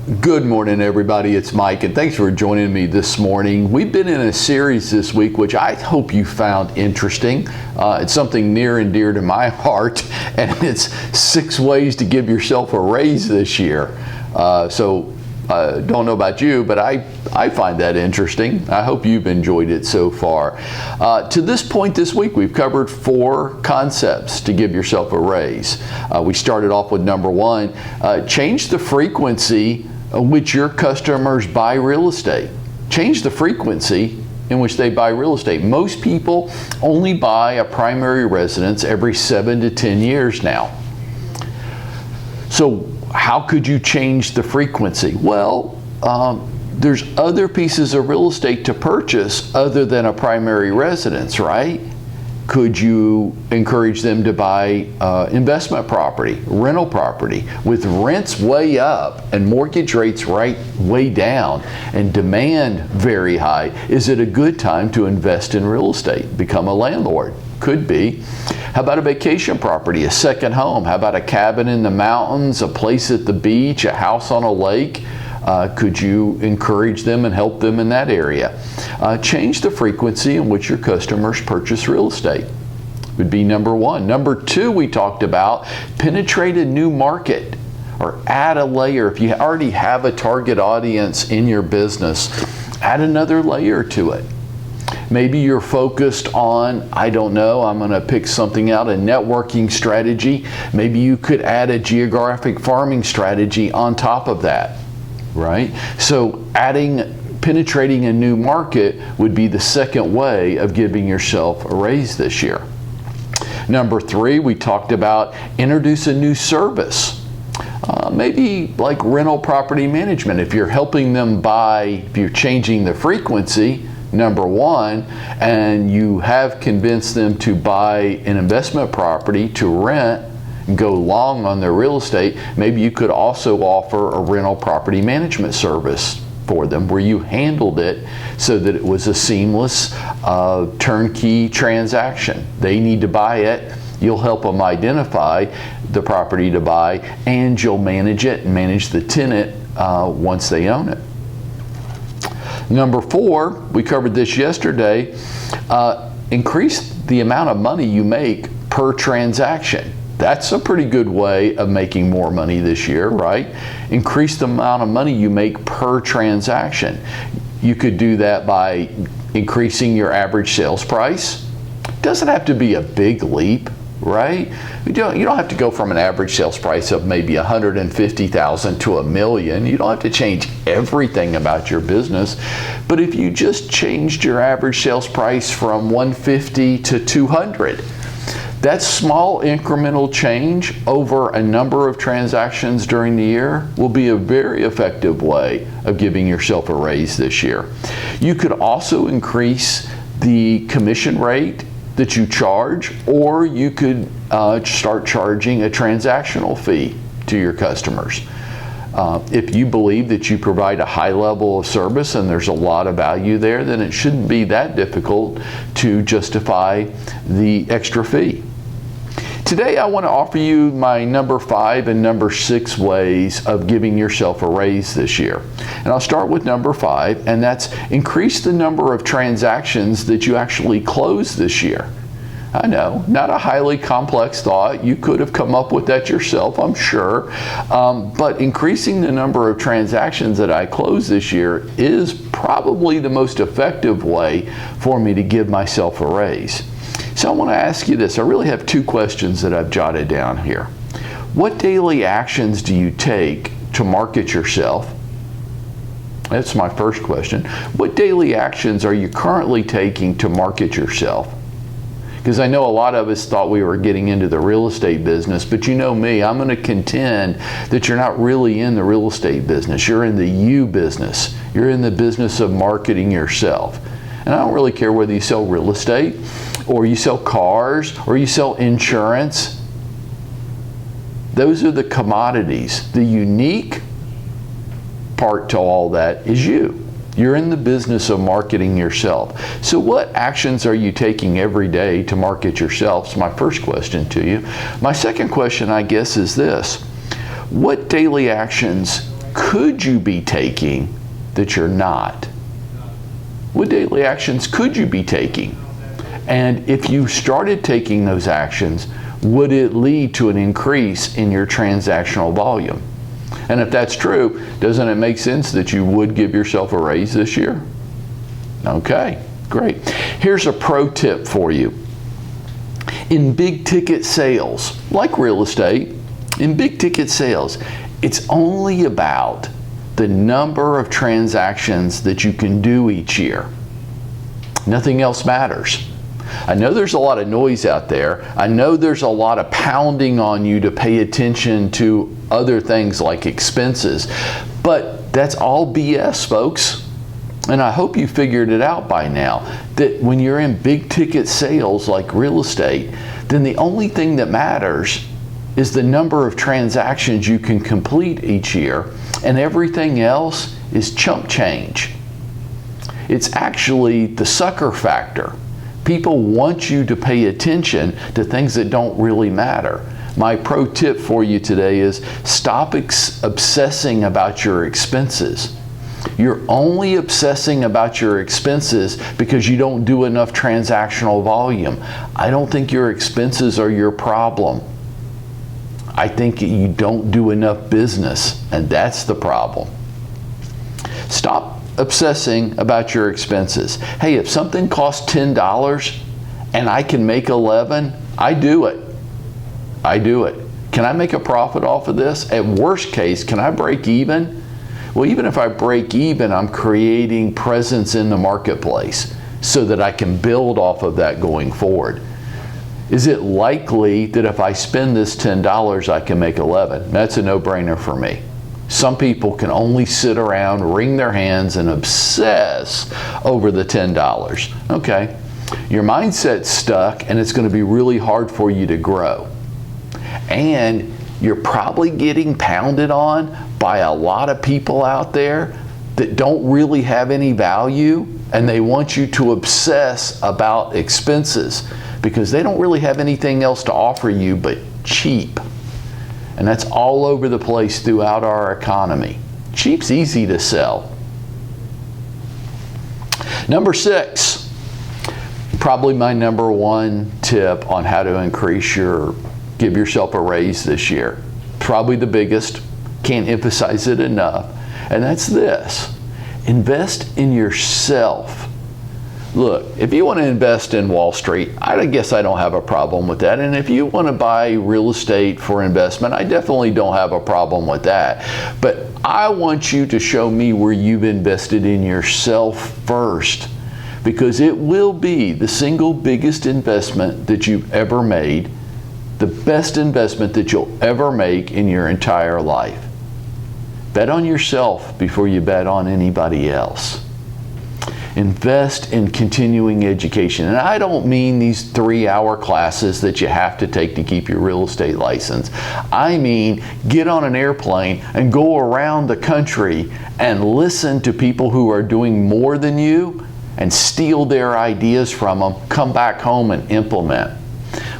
Good morning, everybody. It's Mike, and thanks for joining me this morning. We've been in a series this week, which I hope you found interesting. It's something near and dear to my heart, and it's 6 ways to give yourself a raise this year. Don't know about you, but I find that interesting. I hope you've enjoyed it so far. To this point this week, we've covered 4 concepts to give yourself a raise. We started off with number 1, change the frequency in which your customers buy real estate. Change the frequency in which they buy real estate. Most people only buy a primary residence every 7 to 10 years now. So how could you change the frequency? Well, there's other pieces of real estate to purchase other than a primary residence, right? Could you encourage them to buy investment property, rental property, with rents way up and mortgage rates way down and demand very high? Is it a good time to invest in real estate, become a landlord? Could be. How about a vacation property, a second home? How about a cabin in the mountains, a place at the beach, a house on a lake? Could you encourage them and help them in that area? Change the frequency in which your customers purchase real estate would be number 1. Number 2, we talked about penetrate a new market or add a layer. If you already have a target audience in your business, add another layer to it. Maybe you're focused on, I don't know, I'm going to pick something out, a networking strategy. Maybe you could add a geographic farming strategy on top of that. Right? So penetrating a new market would be the second way of giving yourself a raise this year. Number 3, we talked about introduce a new service. Maybe like rental property management. If you're helping them buy, if you're changing the frequency, number 1, and you have convinced them to buy an investment property to rent, go long on their real estate, maybe you could also offer a rental property management service for them where you handled it so that it was a seamless turnkey transaction. They need to buy it, you'll help them identify the property to buy, and you'll manage it and manage the tenant once they own it. Number 4, we covered this yesterday, increase the amount of money you make per transaction. That's a pretty good way of making more money this year, right? Increase the amount of money you make per transaction. You could do that by increasing your average sales price. Doesn't have to be a big leap, right? You don't have to go from an average sales price of maybe $150,000 to $1 million. You don't have to change everything about your business. But if you just changed your average sales price from $150 to $200, that small incremental change over a number of transactions during the year will be a very effective way of giving yourself a raise this year. You could also increase the commission rate that you charge, or you could start charging a transactional fee to your customers. If you believe that you provide a high level of service and there's a lot of value there, then it shouldn't be that difficult to justify the extra fee. Today I want to offer you my number 5 and number 6 ways of giving yourself a raise this year. And I'll start with number 5, and that's increase the number of transactions that you actually close this year. I know, not a highly complex thought. You could have come up with that yourself, I'm sure. But increasing the number of transactions that I close this year is probably the most effective way for me to give myself a raise. So I want to ask you this. I really have 2 questions that I've jotted down here. What daily actions do you take to market yourself? That's my first question. What daily actions are you currently taking to market yourself? Because I know a lot of us thought we were getting into the real estate business, but you know me, I'm going to contend that you're not really in the real estate business. You're in the you business. You're in the business of marketing yourself. And I don't really care whether you sell real estate, or you sell cars, or you sell insurance. Those are the commodities. The unique part to all that is you. You're in the business of marketing yourself. So what actions are you taking every day to market yourself? Is my first question to you. My second question, I guess, is this. What daily actions could you be taking that you're not? What daily actions could you be taking? And if you started taking those actions, would it lead to an increase in your transactional volume? And if that's true, doesn't it make sense that you would give yourself a raise this year? Okay, great. Here's a pro tip for you. In big ticket sales, like real estate, in big ticket sales, it's only about the number of transactions that you can do each year. Nothing else matters. I know there's a lot of noise out there. I know there's a lot of pounding on you to pay attention to other things like expenses, but that's all BS, folks. And I hope you figured it out by now, that when you're in big ticket sales like real estate, then the only thing that matters is the number of transactions you can complete each year, and everything else is chump change. It's actually the sucker factor. People want you to pay attention to things that don't really matter. My pro tip for you today is stop obsessing about your expenses. You're only obsessing about your expenses because you don't do enough transactional volume. I don't think your expenses are your problem. I think you don't do enough business, and that's the problem. Stop obsessing about your expenses. Hey, if something costs $10 and I can make 11, I do it. I do it. Can I make a profit off of this? At worst case, can I break even? Well, even if I break even, I'm creating presence in the marketplace so that I can build off of that going forward. Is it likely that if I spend this $10, I can make 11? That's a no-brainer for me. Some people can only sit around, wring their hands, and obsess over the $10. Okay, your mindset's stuck, and it's going to be really hard for you to grow. And you're probably getting pounded on by a lot of people out there that don't really have any value, and they want you to obsess about expenses because they don't really have anything else to offer you but cheap. And that's all over the place throughout our economy. Cheap's easy to sell. Number 6, probably my number 1 tip on how to give yourself a raise this year. Probably the biggest, can't emphasize it enough. And that's this: invest in yourself. Look, if you want to invest in Wall Street, I guess I don't have a problem with that. And if you want to buy real estate for investment, I definitely don't have a problem with that. But I want you to show me where you've invested in yourself first, because it will be the single biggest investment that you've ever made, the best investment that you'll ever make in your entire life. Bet on yourself before you bet on anybody else. Invest in continuing education. And I don't mean these 3-hour classes that you have to take to keep your real estate license. I mean, get on an airplane and go around the country and listen to people who are doing more than you and steal their ideas from them, come back home and implement.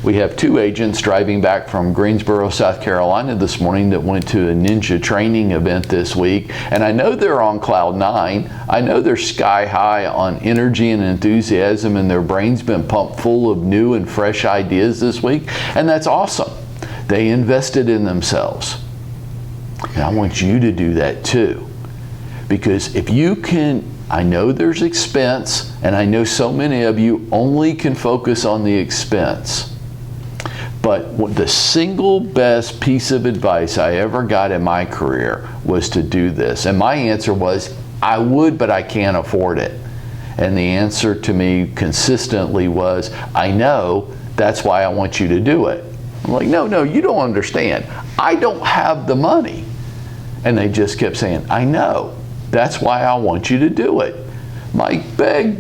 We have 2 agents driving back from Greensboro, South Carolina this morning that went to a ninja training event this week. And I know they're on cloud 9. I know they're sky high on energy and enthusiasm, and their brain's been pumped full of new and fresh ideas this week. And that's awesome. They invested in themselves. And I want you to do that too. Because if you can, I know there's expense, and I know so many of you only can focus on the expense. But the single best piece of advice I ever got in my career was to do this. And my answer was, I would, but I can't afford it. And the answer to me consistently was, I know, that's why I want you to do it. I'm like, no, you don't understand. I don't have the money. And they just kept saying, I know, that's why I want you to do it. Mike, beg,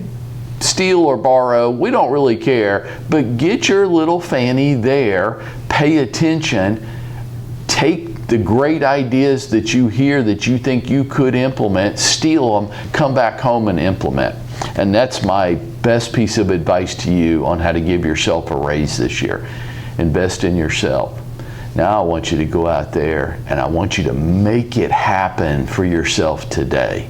steal or borrow, we don't really care, but get your little fanny there, pay attention, take the great ideas that you hear that you think you could implement, steal them, come back home and implement. And that's my best piece of advice to you on how to give yourself a raise this year. Invest in yourself. Now I want you to go out there and I want you to make it happen for yourself today.